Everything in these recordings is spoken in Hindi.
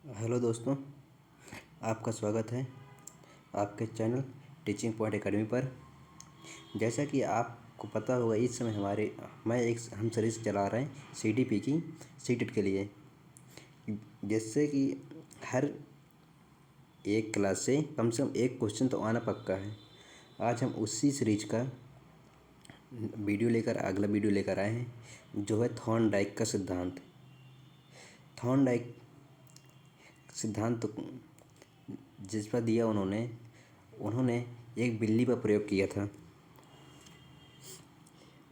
हेलो दोस्तों, आपका स्वागत है आपके चैनल टीचिंग पॉइंट एकेडमी पर। जैसा कि आपको पता होगा, इस समय हम सीरीज़ चला रहे हैं सीडीपी की सीटेट के लिए, जिससे कि हर एक क्लास से कम एक क्वेश्चन तो आना पक्का है। आज हम उसी सीरीज का अगला वीडियो लेकर आए हैं, जो है थॉर्नडाइक का सिद्धांत। थॉर्नडाइक सिद्धांत जिस पर दिया उन्होंने एक बिल्ली पर प्रयोग किया था।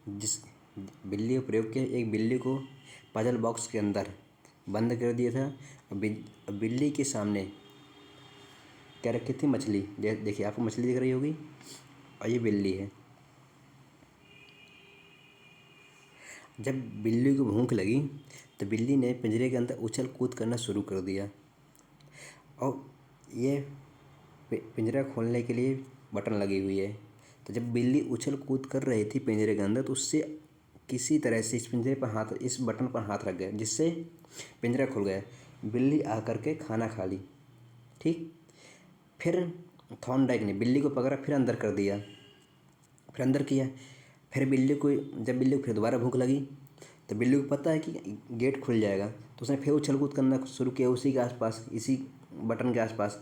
जिस बिल्ली पर प्रयोग किया, एक बिल्ली को पजल बॉक्स के अंदर बंद कर दिया था। बिल्ली के सामने क्या रखी थी? मछली। देखिए, आपको मछली दिख रही होगी और ये बिल्ली है। जब बिल्ली को भूख लगी तो बिल्ली ने पिंजरे के अंदर उछल कूद करना शुरू कर दिया, और ये पिंजरा खोलने के लिए बटन लगी हुई है। तो जब बिल्ली उछल कूद कर रही थी पिंजरे के अंदर, तो उससे किसी तरह से इस बटन पर हाथ रख गया, जिससे पिंजरा खुल गया। बिल्ली आकर के खाना खा ली। ठीक। फिर थॉर्नडाइक ने बिल्ली को पकड़ा, फिर अंदर कर दिया, फिर अंदर किया। फिर जब बिल्ली को फिर दोबारा भूख लगी, तो बिल्ली को पता है कि गेट खुल जाएगा, तो उसने फिर उछल कूद करना शुरू किया उसी के आसपास, इसी बटन के आसपास।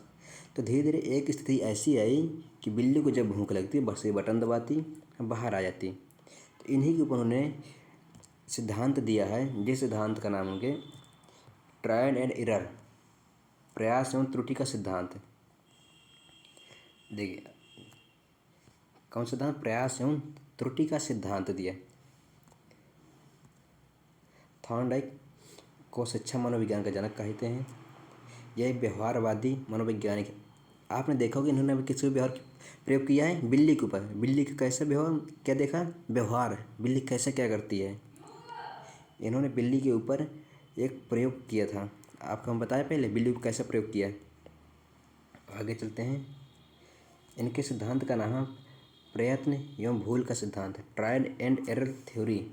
तो धीरे धीरे एक स्थिति ऐसी आई कि बिल्ली को जब भूख लगती, बस ये बटन दबाती, बाहर आ जाती। तो इन्हीं के ऊपर उन्होंने सिद्धांत दिया है, जिस सिद्धांत का नाम उनके ट्रायल एंड एरर, प्रयास एवं त्रुटि का सिद्धांत है। देखिए, कौन सा सिद्धांत? प्रयास एवं त्रुटि का सिद्धांत दिया। थॉर्नडाइक को शिक्षा मनोविज्ञान का जनक कहते हैं। यह एक व्यवहारवादी मनोवैज्ञानिक है। आपने देखा होगा, इन्होंने अभी किसी व्यवहार प्रयोग किया है बिल्ली के ऊपर। बिल्ली का कैसा व्यवहार, क्या देखा? व्यवहार, बिल्ली कैसे क्या करती है। इन्होंने बिल्ली के ऊपर एक प्रयोग किया था। आपको हम बताया पहले बिल्ली को कैसे प्रयोग किया। आगे चलते हैं। इनके सिद्धांत का नाम प्रयत्न एवं भूल का सिद्धांत है, ट्रायल एंड एरर थ्योरी।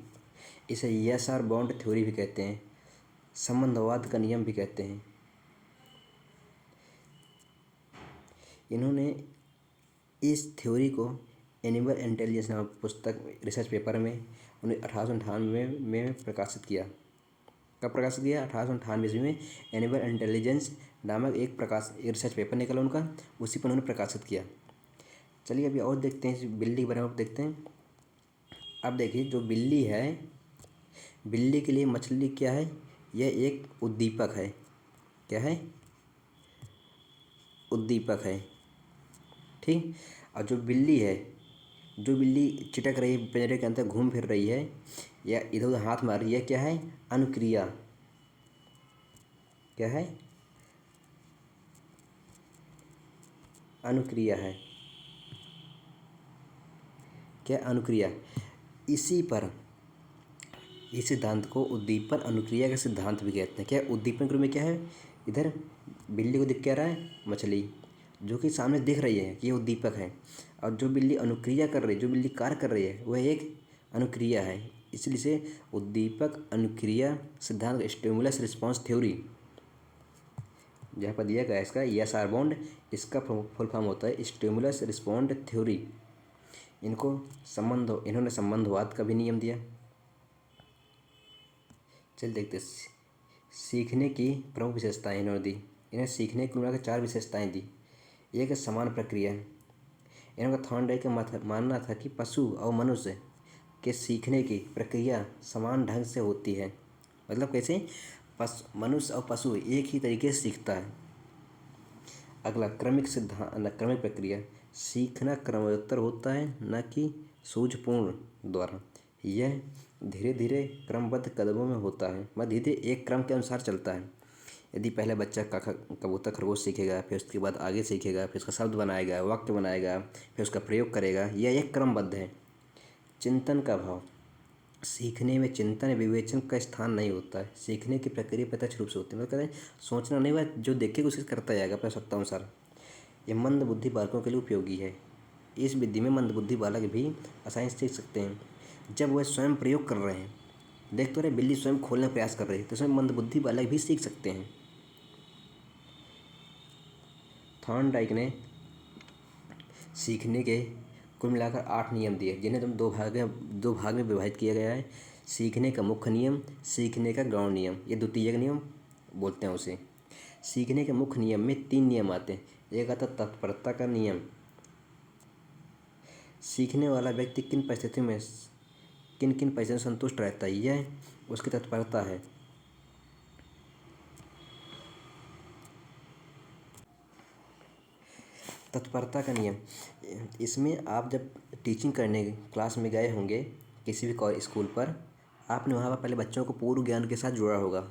इसे यस आर बाउंड थ्योरी भी कहते हैं, संबंधवाद का नियम भी कहते हैं। इन्होंने इस थ्योरी को एनिमल इंटेलिजेंस नामक पुस्तक रिसर्च पेपर में 1898 में प्रकाशित किया। कब प्रकाशित किया? 1898 ईस्वी में एनिमल इंटेलिजेंस नामक एक रिसर्च पेपर निकला उनका, उसी पर उन्होंने प्रकाशित किया। चलिए अभी और देखते हैं, इस बिल्ली के बारे में देखते हैं। अब देखिए, जो बिल्ली है, बिल्ली के लिए मछली क्या है? यह एक उद्दीपक है। क्या है? उद्दीपक है। ठीक। और जो बिल्ली चिटक रही है, पिंजरे के अंदर घूम फिर रही है या इधर उधर हाथ मार रही है, क्या है? अनुक्रिया। क्या है? अनुक्रिया है। क्या? अनुक्रिया। इस सिद्धांत को उद्दीपन अनुक्रिया का सिद्धांत भी कहते हैं। क्या? उद्दीपन के रूप में क्या है? इधर बिल्ली को दिख क्या रहा है? मछली, जो कि सामने दिख रही है कि ये उद्दीपक है। और जो बिल्ली अनुक्रिया कर रही है, जो बिल्ली कार्य कर रही है, वह एक अनुक्रिया है। इसलिए से उद्दीपक अनुक्रिया सिद्धांत, स्टिमुलस रिस्पॉन्स थ्योरी, जहाँ पर दिया गया इसका यस आर बॉन्ड, इसका फुल फॉर्म होता है स्टिमुलस रिस्पॉन्ड थ्योरी। इन्होंने संबंधवाद का भी नियम दिया। चल देखते, सीखने की प्रमुख विशेषताएं इन्होंने दी। इन्हें सीखने की उन्होंने 4 विशेषताएं दी। एक है समान प्रक्रिया। इनका थॉर्नडाइक का मानना था कि पशु और मनुष्य के सीखने की प्रक्रिया समान ढंग से होती है। मतलब कैसे? मनुष्य और पशु एक ही तरीके से सीखता है। अगला क्रमिक प्रक्रिया। सीखना क्रमोत्तर होता है, न कि सूझपूर्ण द्वारा। यह धीरे धीरे क्रमबद्ध कदमों में होता है, मतलब धीरे धीरे एक क्रम के अनुसार चलता है। यदि पहले बच्चा कबूतर खरगोश सीखेगा, फिर उसके बाद आगे सीखेगा, फिर उसका शब्द बनाएगा, वाक्य बनाएगा, फिर उसका प्रयोग करेगा, यह एक क्रमबद्ध है। चिंतन का भाव। सीखने में चिंतन विवेचन का स्थान नहीं होता है। सीखने की प्रक्रिया प्रत्यक्ष रूप से होती है, मतलब कहते हैं सोचना नहीं हुआ, जो देखेगा उसे करता जाएगा अपनी आवश्यकता अनुसार। यह मंद बुद्धि बालकों के लिए उपयोगी है। इस विधि में मंद बुद्धि बालक भी आसानी से सीख सकते हैं, जब वह स्वयं प्रयोग कर रहे हैं। देख तो रहे, बिल्ली स्वयं खोलने का प्रयास कर रही है, तो इसमें मंद बुद्धि बालक भी सीख सकते हैं। थॉर्नडाइक ने सीखने के कुल मिलाकर 8 नियम दिए, जिन्हें तुम दो भाग में विभाजित किया गया है। सीखने का मुख्य नियम, सीखने का गौण नियम, ये द्वितीयक नियम बोलते हैं उसे। सीखने के मुख्य नियम में 3 नियम आते हैं। एक आता तत्परता का नियम। सीखने वाला व्यक्ति किन किन परिस्थितियों में संतुष्ट रहता है, यह उसकी तत्परता है। तत्परता का नियम, इसमें आप जब टीचिंग करने क्लास में गए होंगे किसी भी स्कूल पर, आपने वहाँ पर पहले बच्चों को पूर्व ज्ञान के साथ जोड़ा होगा,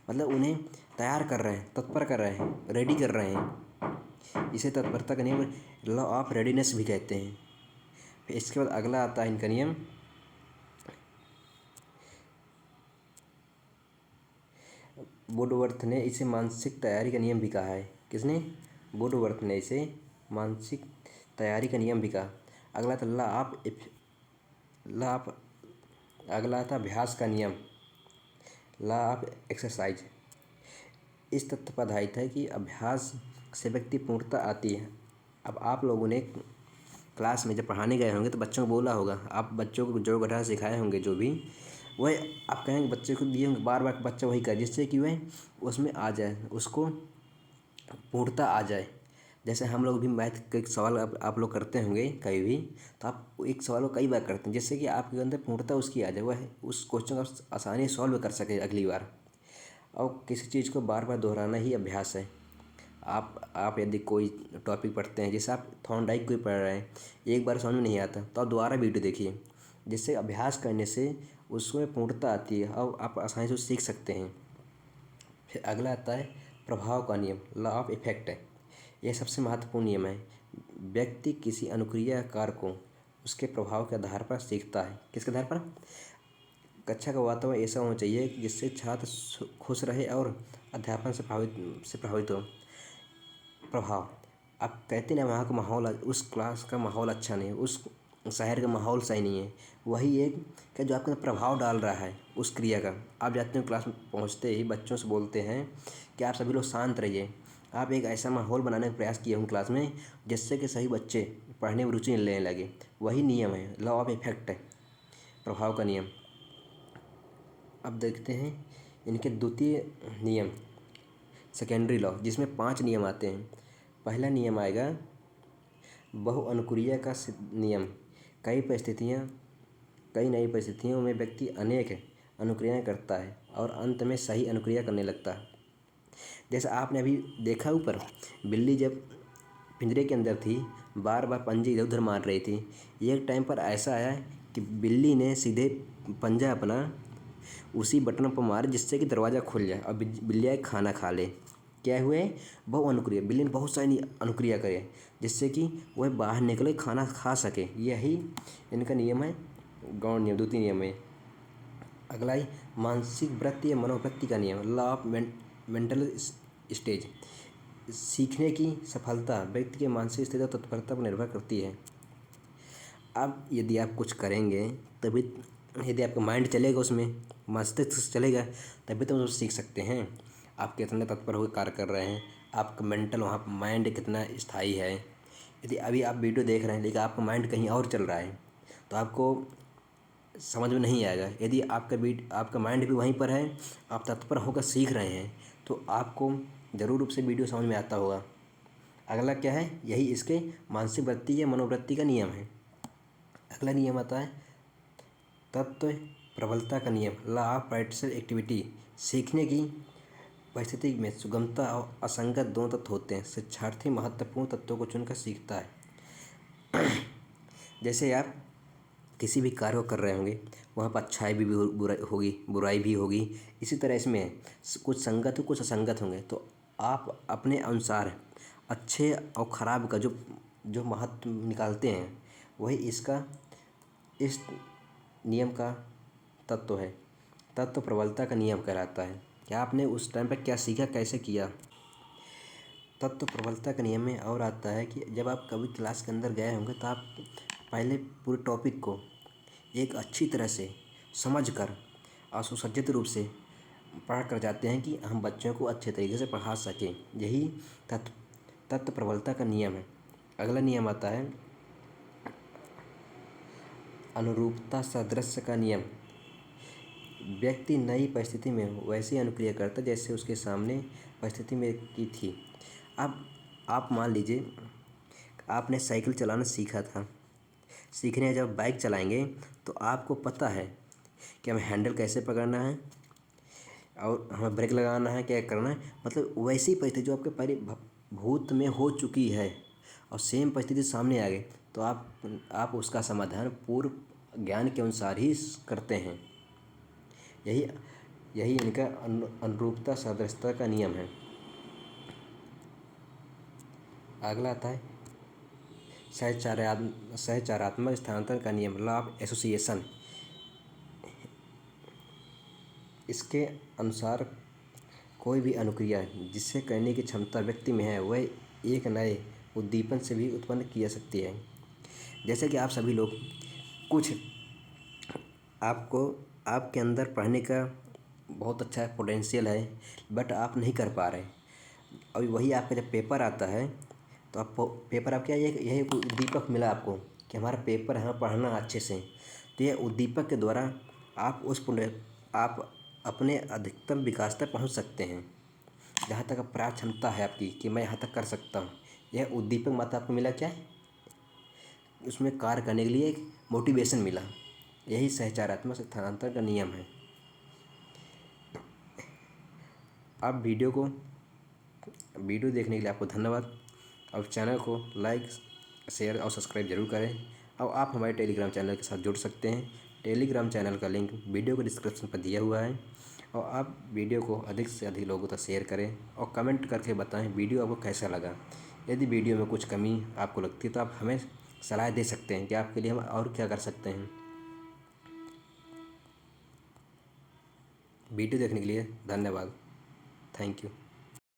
मतलब उन्हें तैयार कर रहे हैं, तत्पर कर रहे हैं, रेडी कर रहे हैं। इसे तत्परता का नियम लॉ ऑफ रेडीनेस भी कहते हैं। फिर इसके बाद अगला आता है इनका नियम, वुडवर्थ ने इसे मानसिक तैयारी का नियम भी कहा है। किसने? वुडवर्थ ने इसे मानसिक तैयारी का नियम भी कहा। अगला था अगला था अभ्यास का नियम, लॉ ऑफ एक्सरसाइज। इस तथ्य पर आधारित है कि अभ्यास से व्यक्ति पूर्णता आती है। अब आप लोगों ने क्लास में जब पढ़ाने गए होंगे तो बच्चों को बोला होगा, आप बच्चों को जोड़ घटाना सिखाए होंगे, जो भी वह आप कहेंगे बच्चे को दिए होंगे, बार बार बच्चा वही करे, जिससे कि वह उसमें आ जाए, उसको पूर्णता आ जाए। जैसे हम लोग भी मैथ का एक सवाल आप लोग करते होंगे कभी भी, तो आप एक सवाल को कई बार करते हैं, जिससे कि आपके अंदर पूर्णता उसकी आ जाए, वह उस क्वेश्चन को आसानी से सॉल्व कर सके अगली बार। और किसी चीज़ को बार बार दोहराना ही अभ्यास है। आप यदि कोई टॉपिक पढ़ते हैं, जैसे आप थॉर्नडाइक कोई पढ़ रहे हैं, एक बार समझ में नहीं आता तो आप दोबारा वीडियो देखिए, जिससे अभ्यास करने से उसमें पूर्णता आती है और आप आसानी से सीख सकते हैं। फिर अगला आता है प्रभाव का नियम, लॉ ऑफ इफेक्ट है। यह सबसे महत्वपूर्ण नियम है। व्यक्ति किसी अनुक्रिया कार्य को उसके प्रभाव के आधार पर सीखता है। किसके आधार पर? कक्षा का वातावरण ऐसा होना चाहिए जिससे छात्र खुश रहे और अध्यापन से प्रभावित हो। प्रभाव, आप कहते ना वहाँ का माहौल, उस क्लास का माहौल अच्छा नहीं है, उस शहर का माहौल सही नहीं है, वही एक क्या जो आपके अंदर प्रभाव डाल रहा है उस क्रिया का। आप जाते हो क्लास में, पहुँचते ही बच्चों से बोलते हैं कि आप सभी लोग शांत रहिए। आप एक ऐसा माहौल बनाने का प्रयास किए हों क्लास में जिससे कि सही बच्चे पढ़ने में रुचि लेने लगे। वही नियम है, लॉ ऑफ इफेक्ट है, प्रभाव का नियम। अब देखते हैं इनके द्वितीय नियम, सेकेंडरी लॉ, जिसमें 5 नियम आते हैं। पहला नियम आएगा बहुअनुक्रिया का नियम। कई नई परिस्थितियों में व्यक्ति अनेक अनुक्रियाएं करता है और अंत में सही अनुक्रिया करने लगता है। जैसे आपने अभी देखा ऊपर, बिल्ली जब पिंजरे के अंदर थी, बार बार पंजे इधर उधर मार रही थी। एक टाइम पर ऐसा आया कि बिल्ली ने सीधे पंजा अपना उसी बटन पर मारा जिससे कि दरवाज़ा खुल जाए और बिल्लियाँ खाना खा ले। क्या हुए? बहुअनुक्रिया, बिल्ली ने बहुत सारी अनुक्रिया करे जिससे कि वह बाहर निकले, खाना खा सके। यही इनका नियम है, गौण नियम, द्वितीय नियम है। अगला ही मानसिक वृत्ति या मनोवृत्ति का नियम, लॉ ऑफ मेंटल स्टेज। सीखने की सफलता व्यक्ति के मानसिक स्थिति और तत्परता पर निर्भर करती है। अब यदि आप कुछ करेंगे तभी, यदि आपका माइंड चलेगा, उसमें मस्तिष्क चलेगा, तभी तो हम सीख सकते हैं। आप कितने तत्पर होकर कार्य कर रहे हैं, आपका मेंटल वहाँ पर माइंड कितना स्थायी है। यदि अभी आप वीडियो देख रहे हैं लेकिन आपका माइंड कहीं और चल रहा है तो आपको समझ में नहीं आएगा। यदि आपका माइंड भी वहीं पर है, आप तत्पर होकर सीख रहे हैं, तो आपको ज़रूर रूप से वीडियो समझ में आता होगा। अगला क्या है? यही इसके मानसिक वृत्ति या मनोवृत्ति का नियम है। अगला नियम आता है तत्व प्रबलता का नियम, लॉ ऑफ पार्टिसिपल एक्टिविटी। सीखने की परिस्थिति में सुगमता और असंगत दोनों तत्व होते हैं। शिक्षार्थी महत्वपूर्ण तत्वों को चुनकर सीखता है। जैसे आप किसी भी कार्य को कर रहे होंगे, वहाँ पर अच्छाई भी होगी, बुराई भी होगी। इसी तरह इसमें कुछ संगत हो, कुछ असंगत होंगे, तो आप अपने अनुसार अच्छे और ख़राब का जो महत्व निकालते हैं, वही इस नियम का तत्व है। तत्व प्रबलता का नियम कहलाता है। क्या आपने उस टाइम पर क्या सीखा, कैसे किया? तत्व प्रबलता के नियम में और आता है कि जब आप कभी क्लास के अंदर गए होंगे तो आप पहले पूरे टॉपिक को एक अच्छी तरह से समझकर और सुसज्जित रूप से पढ़ कर जाते हैं कि हम बच्चों को अच्छे तरीके से पढ़ा सकें। यही तत्व तत्व प्रबलता का नियम है। अगला नियम आता है अनुरूपता सादृश्य का नियम। व्यक्ति नई परिस्थिति में वैसी अनुक्रिया करता जैसे उसके सामने परिस्थिति में की थी। अब आप मान लीजिए आपने साइकिल चलाना सीखा था। सीखने जब बाइक चलाएंगे तो आपको पता है कि हमें हैंडल कैसे पकड़ना है और हमें ब्रेक लगाना है, क्या करना है। मतलब वैसी परिस्थिति जो आपके भूत में हो चुकी है और सेम परिस्थिति सामने आ गई तो आप उसका समाधान पूर्व ज्ञान के अनुसार ही करते हैं। यही यही इनका अनुरूपता सादृश्यता का नियम है। अगला आता है सहचारात्मक स्थानांतरण का नियम, लॉ ऑफ एसोसिएशन। इसके अनुसार कोई भी अनुक्रिया जिसे करने की क्षमता व्यक्ति में है वह एक नए उद्दीपन से भी उत्पन्न की जा सकती है। जैसे कि आप सभी लोग कुछ आपके अंदर पढ़ने का बहुत अच्छा पोटेंशियल है बट आप नहीं कर पा रहे। अभी वही आपका जब पेपर आता है तो आप पेपर आप क्या यही एक उद्दीपक मिला आपको कि हमारा पेपर है पढ़ना अच्छे से। तो यह उद्दीपक के द्वारा आप अपने अधिकतम विकास तक पहुंच सकते हैं। जहाँ तक प्राप्त क्षमता है आपकी कि मैं यहाँ तक कर सकता हूँ, यह उद्दीपक मात्र आपको मिला क्या है, उसमें कार्य करने के लिए एक मोटिवेशन मिला। यही सहचारात्मक स्थानांतरण का नियम है। आप वीडियो देखने के लिए आपको धन्यवाद। और चैनल को लाइक, शेयर और सब्सक्राइब जरूर करें। और आप हमारे टेलीग्राम चैनल के साथ जुड़ सकते हैं। टेलीग्राम चैनल का लिंक वीडियो के डिस्क्रिप्शन पर दिया हुआ है। और आप वीडियो को अधिक से अधिक लोगों तक शेयर करें और कमेंट करके बताएं वीडियो आपको कैसा लगा। यदि वीडियो में कुछ कमी आपको लगती है तो आप हमें सलाह दे सकते हैं कि आपके लिए हम और क्या कर सकते हैं। वीडियो देखने के लिए धन्यवाद। Thank you.